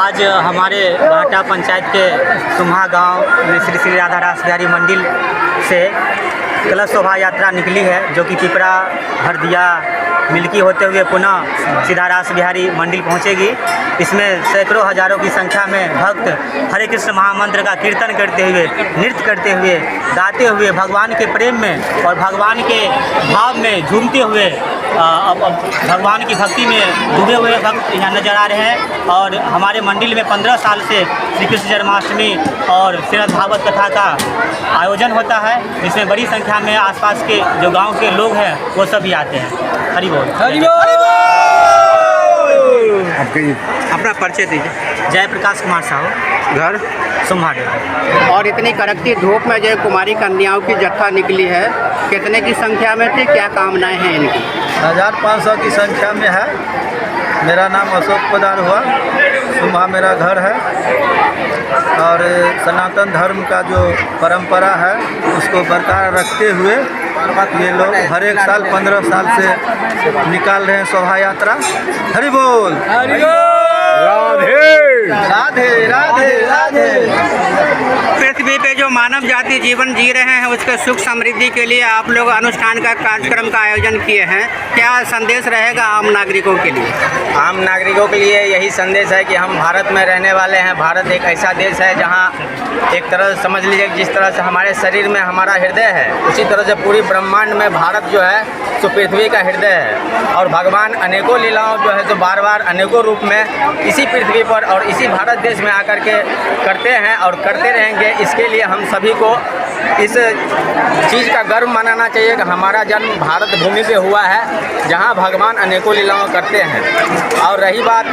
आज हमारे भाटा पंचायत के सुम्हा गांव में श्री श्री राधा रास बिहारी मंदिर से कलश शोभा यात्रा निकली है, जो कि पिपरा, हरदिया, मिल्की होते हुए पुनः सीधा रास बिहारी मंदिर पहुंचेगी। इसमें सैकड़ों हजारों की संख्या में भक्त हरे कृष्ण महामंत्र का कीर्तन करते हुए, नृत्य करते हुए, गाते हुए, भगवान के प्रेम में और भगवान के भाव में झूमते हुए भगवान की भक्ति में डूबे हुए भक्त यहाँ नजर आ रहे हैं। और हमारे मंदिर में 15 साल से श्री कृष्ण जन्माष्टमी और श्रीमद् भागवत कथा का आयोजन होता है, जिसमें बड़ी संख्या में आसपास के जो गांव के लोग हैं वो सभी आते हैं। हरि बोल। हरि बोल। अपना परिचय दीजिए। जय प्रकाश कुमार साहू, घर सुम्हाडे। और इतनी कड़कती धूप में जो कुमारी कन्याओं की जत्था निकली है, कितने की संख्या में थी, क्या कामनाएं हैं इनकी? 1500 की संख्या में है। मेरा नाम अशोक पोदार हुआ, सुम्हा मेरा घर है। और सनातन धर्म का जो परंपरा है उसको बरकरार रखते हुए ये लोग हर एक साल 15 साल से निकाल रहे हैं शोभा यात्रा। हरि बोल। हरि बोल। राधे राधे राधे। पृथ्वी पे जो मानव जाति जीवन जी रहे हैं उसके सुख समृद्धि के लिए आप लोग अनुष्ठान का कार्यक्रम का आयोजन किए हैं, क्या संदेश रहेगा आम नागरिकों के लिए? आम नागरिकों के लिए यही संदेश है कि हम भारत में रहने वाले हैं। भारत एक ऐसा देश है जहां एक तरह समझ लीजिए जिस तरह से हमारे शरीर में हमारा हृदय है, उसी तरह से पूरी ब्रह्मांड में भारत जो है सो पृथ्वी का हृदय है। और भगवान अनेकों लीलाओं जो है तो बार बार अनेकों रूप में इसी पृथ्वी पर और इसी भारत देश में आकर के करते हैं और करते रहेंगे। इसके लिए हम सभी को इस चीज़ का गर्व मनाना चाहिए कि हमारा जन्म भारत भूमि पे हुआ है, जहां भगवान अनेकों लीलाओं करते हैं। और रही बात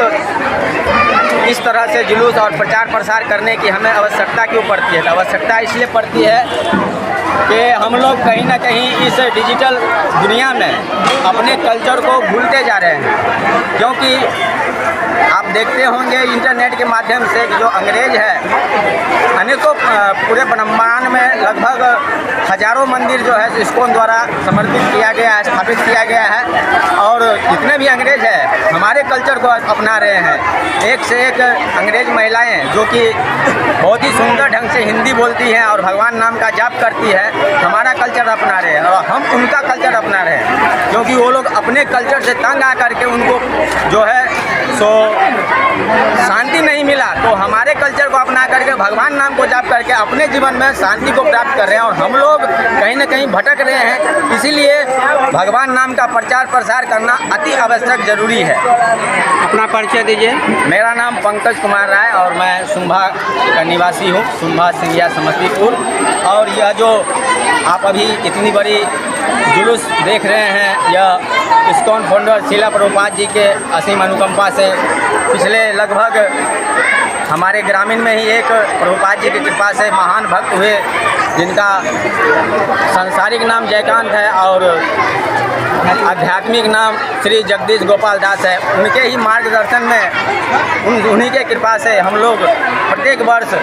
इस तरह से जुलूस और प्रचार प्रसार करने की हमें आवश्यकता क्यों पड़ती है? तो आवश्यकता इसलिए पड़ती है कि हम लोग कहीं ना कहीं इस डिजिटल दुनिया में अपने कल्चर को भूलते जा रहे हैं। क्योंकि आप देखते होंगे इंटरनेट के माध्यम से जो अंग्रेज है अनेकों पूरे ब्रह्मांड में लगभग हजारों मंदिर जो है इस्कॉन द्वारा समर्पित किया गया है, स्थापित किया गया है। और जितने भी अंग्रेज हैं हमारे कल्चर को अपना रहे हैं। एक से एक अंग्रेज महिलाएं जो कि बहुत ही सुंदर ढंग से हिंदी बोलती हैं और भगवान नाम का जाप करती है, हमारा कल्चर अपना रहे हैं और हम उनका कल्चर अपना रहे हैं। क्योंकि वो लोग अपने कल्चर से तंग आकर के उनको जो है सो शांति नहीं मिला, तो हमारे कल्चर को अपना करके भगवान नाम को जाप करके अपने जीवन में शांति को प्राप्त कर रहे हैं। और हम लोग कहीं ना कहीं भटक रहे हैं, इसीलिए भगवान नाम का प्रचार प्रसार करना अति आवश्यक जरूरी है। अपना परिचय दीजिए। मेरा नाम पंकज कुमार राय और मैं सुम्भा का निवासी हूँ, सुम्भा सिंगिया समस्तीपुर। और यह जो आप अभी इतनी बड़ी जुलूस देख रहे हैं, यह इस्कॉन फाउंडर श्रील प्रभुपाद जी के असीम अनुकंपा से पिछले लगभग हमारे ग्रामीण में ही एक प्रभुपाद जी की कृपा से महान भक्त हुए, जिनका सांसारिक नाम जयकांत है और आध्यात्मिक नाम श्री जगदीश गोपाल दास है। उनके ही मार्गदर्शन में उन्हीं के कृपा से हम लोग प्रत्येक वर्ष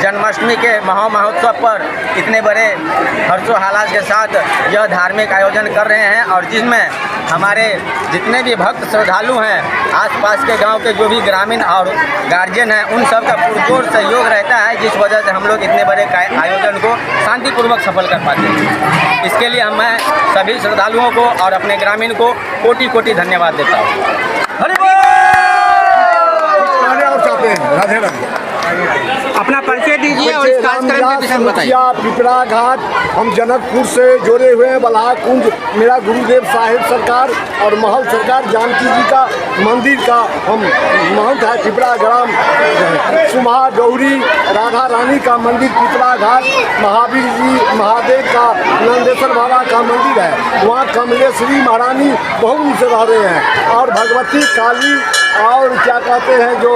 जन्माष्टमी के महामहोत्सव पर इतने बड़े हर्षोल्लास के साथ यह धार्मिक आयोजन कर रहे हैं। और जिसमें हमारे जितने भी भक्त श्रद्धालु हैं, आसपास के गांव के जो भी ग्रामीण और गार्जियन हैं, उन सब का पुरजोर सहयोग रहता है, जिस वजह से हम लोग इतने बड़े आयोजन को शांतिपूर्वक सफल कर पाते हैं। इसके लिए मैं सभी श्रद्धालुओं को और अपने ग्रामीण को कोटि कोटि धन्यवाद देता हूँ। राधे राधे। अपना परिचय दीजिए और इस कार्यक्रम के विषय में बताइए। पिपरा घाट, हम जनकपुर से जुड़े हुए हैं। बल्हा कुंज मेरा गुरुदेव साहिब सरकार और महल सरकार जानकी जी का मंदिर का हम महंत है। पिपरा ग्राम सुम्हा गौरी राधा रानी का मंदिर, पिपरा घाट महावीर जी महादेव का, नंदेश्वर बाबा का मंदिर है। वहाँ कमलेश्वरी महारानी बहुत से रह रहे हैं और भगवती काली और क्या कहते हैं जो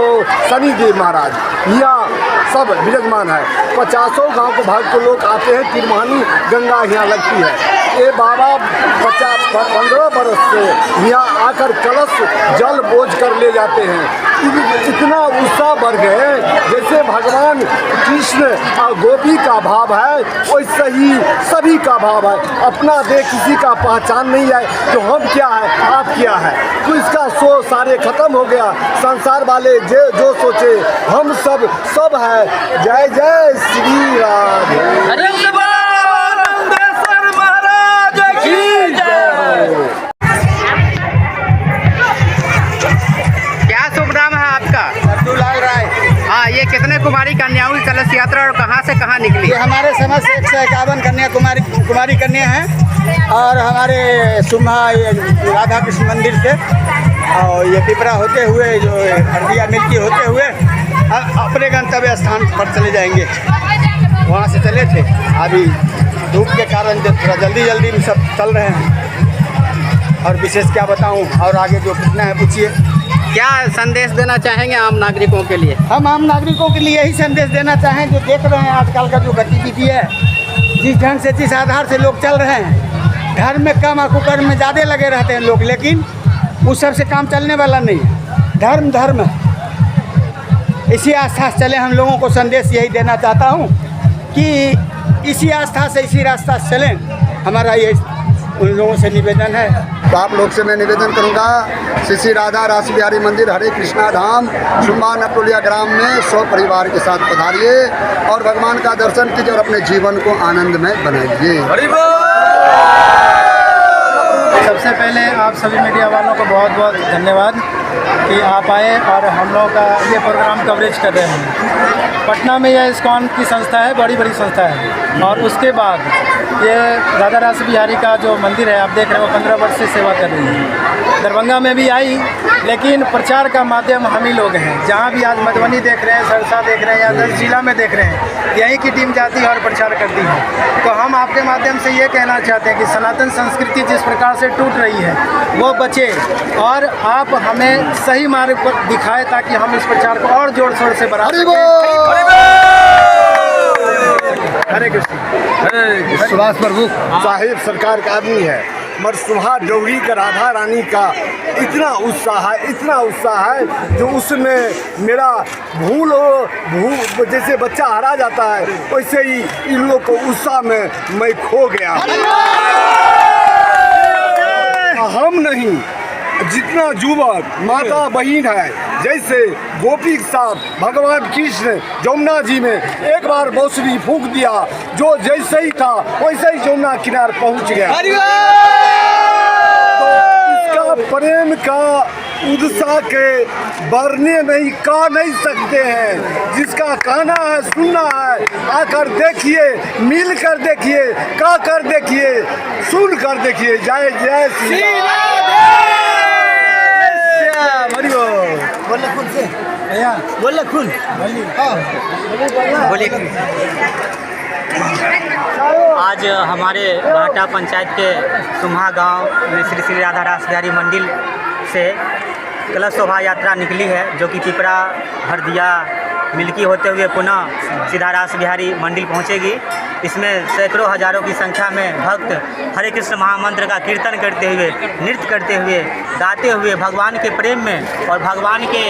शनिदेव महाराज, यहाँ सब विराजमान है। 50 गांव के भाग के लोग आते हैं। तिरमानी गंगा यहाँ लगती है। ये बाबा 15 बरस से यहाँ आकर कलश जल बोझ कर ले जाते हैं। इतना उत्साह बढ़ गए जैसे भगवान कृष्ण और गोपी का भाव है वैसे ही सभी का भाव है। अपना दे किसी का पहचान नहीं है तो हम क्या है आप क्या है, तो इसका सोच सारे खत्म हो गया। संसार वाले जो सोचे हम सब है। जय जय श्री राधे। क्या शुभ नाम है आपका? लाल राय। हाँ, ये कितने कुमारी कन्याओं की कलश यात्रा और कहाँ से कहाँ निकली? ये हमारे समाज से 151 कन्या कुमारी कन्या हैं और हमारे सुम्हा राधा कृष्ण मंदिर से और ये पिपरा होते हुए जो हरदिया मिल्की होते हुए अपने गंतव्य स्थान पर चले जाएंगे। वहाँ से चले थे, अभी धूप के कारण जो थोड़ा जल्दी में सब चल रहे हैं। और विशेष क्या बताऊँ, और आगे जो पूछना है पूछिए। क्या संदेश देना चाहेंगे आम नागरिकों के लिए? हम आम नागरिकों के लिए यही संदेश देना चाहें, जो देख रहे हैं आजकल का जो गतिविधि है, जिस ढंग से जिस आधार से लोग चल रहे हैं, धर्म में कम और कुकर्म में ज़्यादा लगे रहते हैं लोग, लेकिन उस सब से काम चलने वाला नहीं है। धर्म इसी आस्था से चले। हम लोगों को संदेश यही देना चाहता हूँ कि इसी आस्था से इसी रास्ता से चलें। हमारा ये उन लोगों से निवेदन है। तो आप लोग से मैं निवेदन करूंगा, श्री राधा रास बिहारी मंदिर हरे कृष्णा धाम सुम्बा नटोलिया ग्राम में 100 परिवार के साथ पधारिए और भगवान का दर्शन कीजिए और अपने जीवन को आनंदमय बनाइए। सबसे पहले आप सभी मीडिया वालों को बहुत बहुत धन्यवाद कि आप आए और हम लोगों का ये प्रोग्राम कवरेज कर रहे हैं। पटना में यह इस्कॉन की संस्था है, बड़ी संस्था है। और उसके बाद ये राधा रास बिहारी का जो मंदिर है आप देख रहे हो, 15 वर्ष से सेवा कर रही है। दरभंगा में भी आई, लेकिन प्रचार का माध्यम हम ही लोग हैं। जहाँ भी आज मधुबनी देख रहे हैं, सरसा देख रहे हैं या 10 जिला में देख रहे हैं, यहीं की टीम जाती है और प्रचार करती है। तो हम आपके माध्यम से ये कहना चाहते हैं कि सनातन संस्कृति जिस प्रकार से टूट रही है वो बचे और आप हमें सही मार्ग पर दिखाए ताकि हम इस प्रचार को और जोर शोर से बढ़ा सकें। हरे कृष्ण। सुभाष प्रभु साहिब सरकार का आदमी है, मगर सुहा डोगरी का राधा रानी का इतना उत्साह है जो उसमें मेरा भूल जैसे बच्चा हरा जाता है वैसे ही इन लोग को उत्साह में मैं खो गया। हम नहीं, जितना युवक माता बहन है, जैसे गोपी के साथ भगवान कृष्ण जमुना जी में एक बार बांसुरी फूंक दिया, जो जैसे ही था वैसे ही जमुना किनार पहुंच गया। तो इसका प्रेम का उत्साह के बरने नहीं सकते हैं। जिसका कहना है सुनना है, आकर देखिए, मिल कर देखिए, का कर देखिए, सुन कर देखिए। जय जय श्री बोले खुद से बोले खुद बोलिए। आज हमारे भाटा पंचायत के सुम्हा गांव में श्री राधा रास बिहारी मंदिर से कलश शोभा यात्रा निकली है, जो कि पिपरा हरदिया मिल्की होते हुए पुनः सीधा रास बिहारी मंदिर पहुंचेगी। इसमें सैकड़ों हजारों की संख्या में भक्त हरे कृष्ण महामंत्र का कीर्तन करते हुए, नृत्य करते हुए, गाते हुए, भगवान के प्रेम में और भगवान के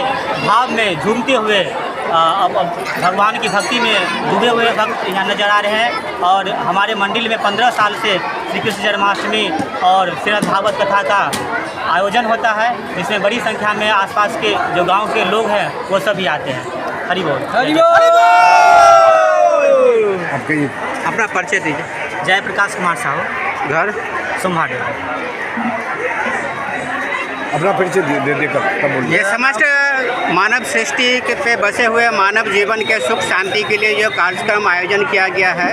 भाव में झूमते हुए भगवान की भक्ति में डूबे हुए भक्त यहाँ नजर आ रहे हैं। और हमारे मंदिर में 15 साल से श्री कृष्ण जन्माष्टमी और श्रीमद् भागवत कथा का आयोजन होता है। इसमें बड़ी संख्या में आसपास के जो गांव के लोग हैं वो सभी आते हैं। हरि बोल। अपना परिचय दीजिए। जय प्रकाश कुमार साहू, घर सुम्हा। अपना परिचय देकर तब बोलिए। ये समस्त मानव सृष्टि पे बसे हुए मानव जीवन के सुख शांति के लिए जो कार्यक्रम आयोजन किया गया है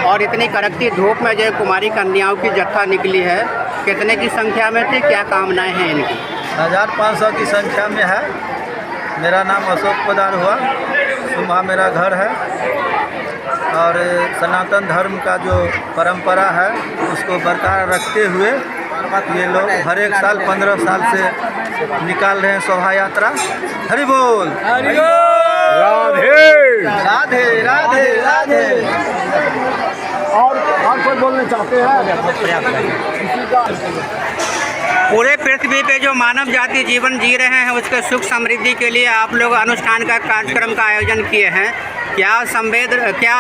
और इतनी कड़कती धूप में जो कुमारी कन्याओं की जत्था निकली है, कितने की संख्या में थी, क्या कामनाएं हैं इनकी? 1500 की संख्या में है। मेरा नाम अशोक पदार हुआ, सुम्हा मेरा घर है और सनातन धर्म का जो परंपरा है उसको बरकरार रखते हुए ये लोग हर एक साल 15 साल से निकाल रहे हैं शोभा यात्रा। हरि बोल। राधे राधे राधे राधे। और कोई बोलना चाहते हैं? पूरे पृथ्वी पे जो मानव जाति जीवन जी रहे हैं उसके सुख समृद्धि के लिए आप लोग अनुष्ठान का कार्यक्रम का आयोजन किए हैं। क्या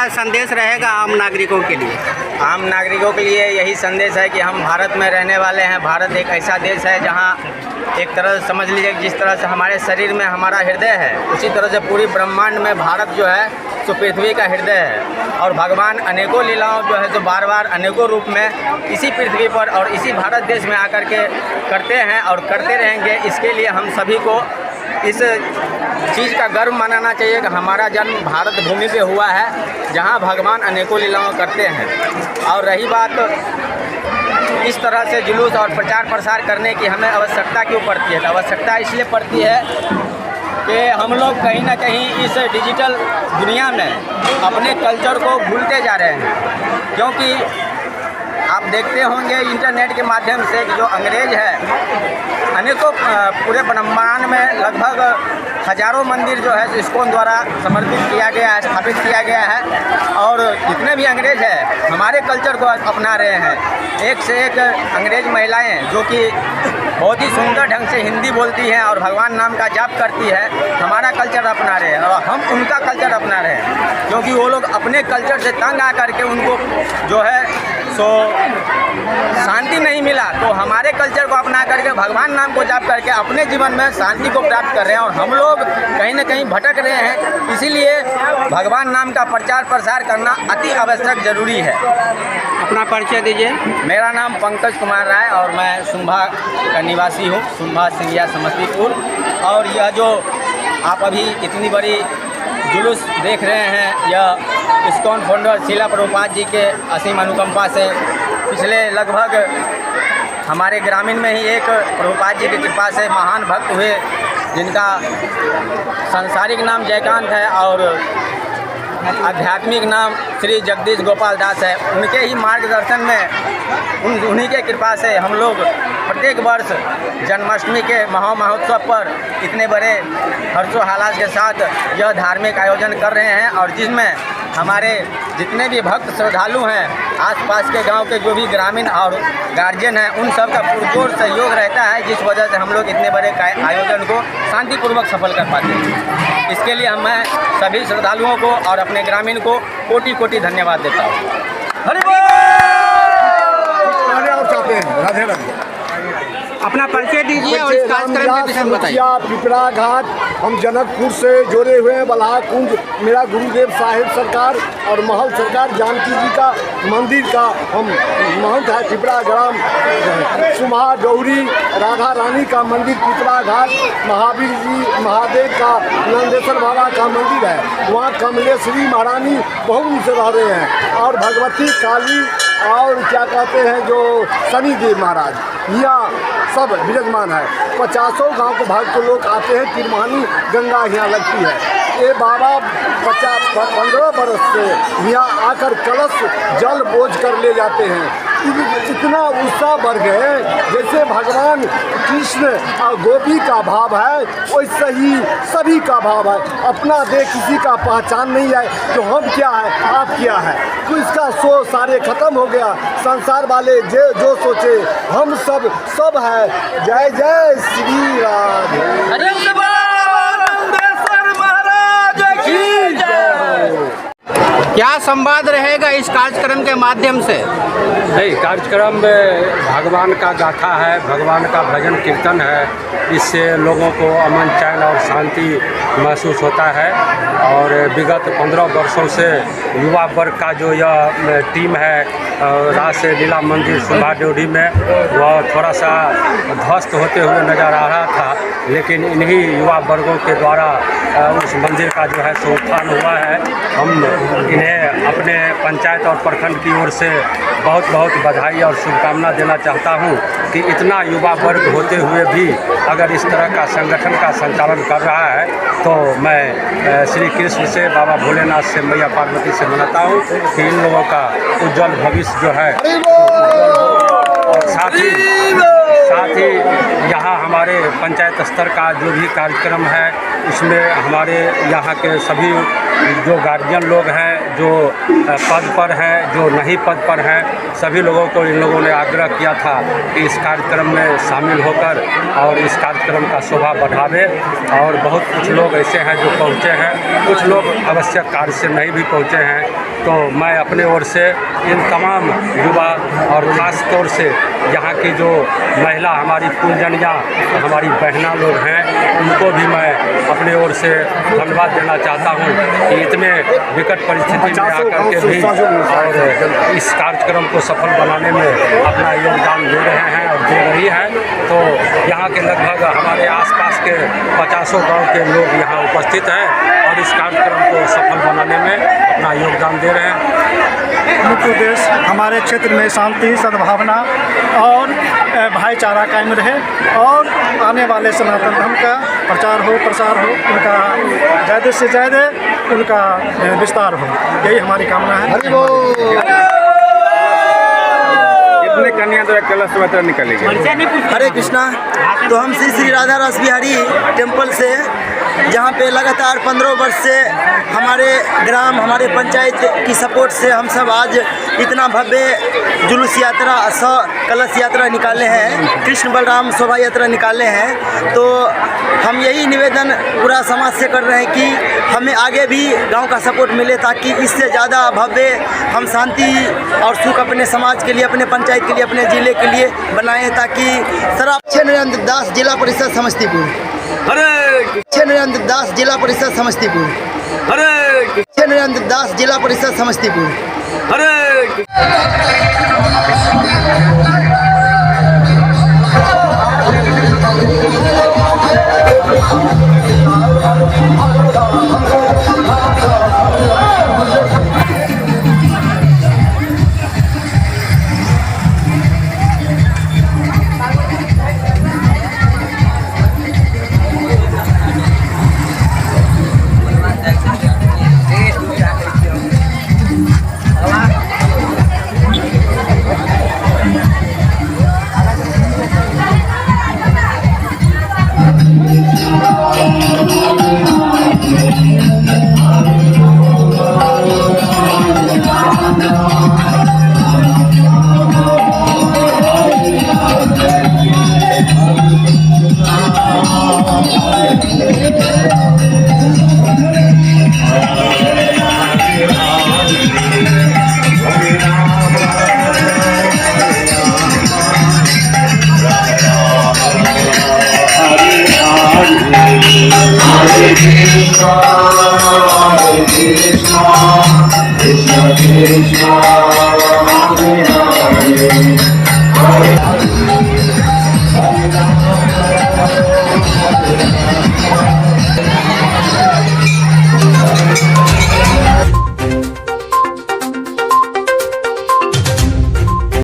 संदेश रहेगा आम नागरिकों के लिए? आम नागरिकों के लिए यही संदेश है कि हम भारत में रहने वाले हैं। भारत एक ऐसा देश है जहां एक तरह समझ लीजिए कि जिस तरह से हमारे शरीर में हमारा हृदय है, उसी तरह से पूरी ब्रह्मांड में भारत जो है सो पृथ्वी का हृदय है। और भगवान अनेकों लीलाओं जो है जो बार बार अनेकों रूप में इसी पृथ्वी पर और इसी भारत देश में आकर के करते हैं और करते रहेंगे। इसके लिए हम सभी को इस चीज़ का गर्व मनाना चाहिए कि हमारा जन्म भारत भूमि पे हुआ है जहां भगवान अनेकों लीलाओं करते हैं। और रही बात इस तरह से जुलूस और प्रचार प्रसार करने की हमें आवश्यकता क्यों पड़ती है? तो आवश्यकता इसलिए पड़ती है कि हम लोग कहीं ना कहीं इस डिजिटल दुनिया में अपने कल्चर को भूलते जा रहे हैं। क्योंकि आप देखते होंगे इंटरनेट के माध्यम से कि जो अंग्रेज है अनेकों पूरे ब्रह्मांड में लगभग हजारों मंदिर जो है इस्कॉन द्वारा समर्पित किया गया है, स्थापित किया गया है। और जितने भी अंग्रेज हैं हमारे कल्चर को अपना रहे हैं। एक से एक अंग्रेज महिलाएं जो कि बहुत ही सुंदर ढंग से हिंदी बोलती हैं और भगवान नाम का जाप करती है, हमारा कल्चर अपना रहे हैं और हम उनका कल्चर अपना रहे हैं। क्योंकि वो लोग अपने कल्चर से तंग आ करके उनको जो है सो शांति नहीं मिला, तो हमारे कल्चर को अपना करके भगवान नाम को जाप करके अपने जीवन में शांति को प्राप्त कर रहे हैं। और हम लोग कहीं ना कहीं भटक रहे हैं। इसीलिए भगवान नाम का प्रचार प्रसार करना अति आवश्यक जरूरी है। अपना परिचय दीजिए। मेरा नाम पंकज कुमार राय और मैं सुंभा का निवासी हूँ, सुंभा सिंगिया समस्तीपुर। और यह जो आप अभी इतनी बड़ी जुलूस देख रहे हैं, यह इस्कॉन फाउंडर शिला प्रभुपाद जी के असीम अनुकंपा से पिछले लगभग हमारे ग्रामीण में ही एक प्रभुपाद जी की कृपा से महान भक्त हुए जिनका सांसारिक नाम जयकांत है और आध्यात्मिक नाम श्री जगदीश गोपाल दास है। उनके ही मार्गदर्शन में उन्हीं के कृपा से हम लोग प्रत्येक वर्ष जन्माष्टमी के महामहोत्सव पर इतने बड़े हर्षोल्लास के साथ यह धार्मिक आयोजन कर रहे हैं। और जिसमें हमारे जितने भी भक्त श्रद्धालु हैं, आसपास के गांव के जो भी ग्रामीण और गार्जियन हैं, उन सब का पुरजोर सहयोग रहता है, जिस वजह से हम लोग इतने बड़े आयोजन को शांतिपूर्वक सफल कर पाते हैं। इसके लिए मैं सभी श्रद्धालुओं को और अपने ग्रामीण को कोटि कोटि धन्यवाद देता हूँ। राधे राधे। अपना परिचय दीजिए और इस कार्यक्रम के विषय में बताइए। पिपरा घाट, हम जनकपुर से जुड़े हुए हैं। बल्हा कुंज मेरा गुरुदेव साहिब सरकार और महल सरकार जानकी जी का मंदिर का हम महंत है। पिपरा ग्राम सुमहा गौरी राधा रानी का मंदिर, पिपरा घाट महावीर जी महादेव का नंदेश्वर बाबा का मंदिर है। वहाँ कमलेश्वरी महारानी बहुत से रह रहे हैं और भगवती काली और क्या कहते हैं जो शनिदेव महाराज, यहाँ सब विराजमान है। 50 गांव के भाग के लोग आते हैं। तिरमानी गंगा यहाँ लगती है। ये बाबा 15 बरस से यहाँ आकर कलश जल बोझ कर ले जाते हैं। इतना उत्साह बढ़ गए जैसे भगवान कृष्ण और गोपी का भाव है वैसे ही सभी का भाव है। अपना दे किसी का पहचान नहीं है तो हम क्या है आप क्या है, तो इसका सोच सारे खत्म हो गया। संसार वाले जो सोचे हम सब है। जय जय श्री राधे। क्या संवाद रहेगा इस कार्यक्रम के माध्यम से? नहीं, कार्यक्रम में भगवान का गाथा है, भगवान का भजन कीर्तन है। इससे लोगों को अमन चैन और शांति महसूस होता है। और विगत 15 वर्षों से युवा वर्ग का जो यह टीम है रास लीला मंदिर सुंभा ड्योढ़ी में, वह थोड़ा सा ध्वस्त होते हुए नज़र आ रहा था, लेकिन इन्हीं युवा वर्गों के द्वारा उस मंदिर का जो है सो उत्थान हुआ है। हम इन्हें अपने पंचायत और प्रखंड की ओर से बहुत बहुत बधाई और शुभकामना देना चाहता हूं कि इतना युवा वर्ग होते हुए भी अगर इस तरह का संगठन का संचालन कर रहा है, तो मैं श्री कृष्ण से, बाबा भोलेनाथ से, मैया पार्वती से मनाता हूं कि इन लोगों का उज्जवल भविष्य जो है। और साथ ही यहाँ हमारे पंचायत स्तर का जो भी कार्यक्रम है उसमें हमारे यहाँ के सभी जो गार्जियन लोग हैं, जो पद पर हैं, जो नहीं पद पर हैं, सभी लोगों को इन लोगों ने आग्रह किया था कि इस कार्यक्रम में शामिल होकर और इस कार्यक्रम का शोभा बढ़ावे। और बहुत कुछ लोग ऐसे हैं जो पहुँचे हैं, कुछ लोग आवश्यक कार्य से नहीं भी पहुँचे हैं। तो मैं अपने ओर से इन तमाम युवा और ख़ास तौर से यहाँ की जो महिला हमारी कुलजनियाँ, हमारी बहना लोग हैं, उनको भी मैं अपने ओर से धन्यवाद देना चाहता हूँ कि इतने विकट परिस्थिति में आकर के भी और इस कार्यक्रम को सफल बनाने में अपना योगदान दे रहे हैं और दे रही हैं। तो यहाँ के लगभग हमारे आसपास के 50 गांव के लोग यहाँ उपस्थित हैं और इस कार्यक्रम को सफल बनाने में अपना योगदान दे रहे हैं। मुख्य उद्देश्य हमारे क्षेत्र में शांति, सद्भावना और भाईचारा कायम रहे और आने वाले सनातन धर्म का प्रचार हो, प्रसार हो, उनका ज़्यादा से ज़्यादा उनका विस्तार हो, यही हमारी कामना है। कितने कन्या द्वारा कलश यात्रा निकलेगी? हरे कृष्णा। तो हम श्री श्री राधा रस बिहारी टेम्पल से, जहाँ पे लगातार 15 वर्ष से हमारे ग्राम, हमारे पंचायत की सपोर्ट से हम सब आज इतना भव्य जुलूस यात्रा, कलश यात्रा निकाले हैं, कृष्ण बलराम शोभा यात्रा निकाले हैं। तो हम यही निवेदन पूरा समाज से कर रहे हैं कि हमें आगे भी गांव का सपोर्ट मिले, ताकि इससे ज़्यादा भव्य हम शांति और सुख अपने समाज के लिए, अपने पंचायत के लिए, अपने ज़िले के लिए बनाएं, ताकि नरेंद्र दास जिला परिषद समस्तीपुर। नरेंद्र दास जिला परिषद समस्तीपुर। नरेंद्र दास जिला परिषद समस्तीपुर। Krishna, Krishna Krishna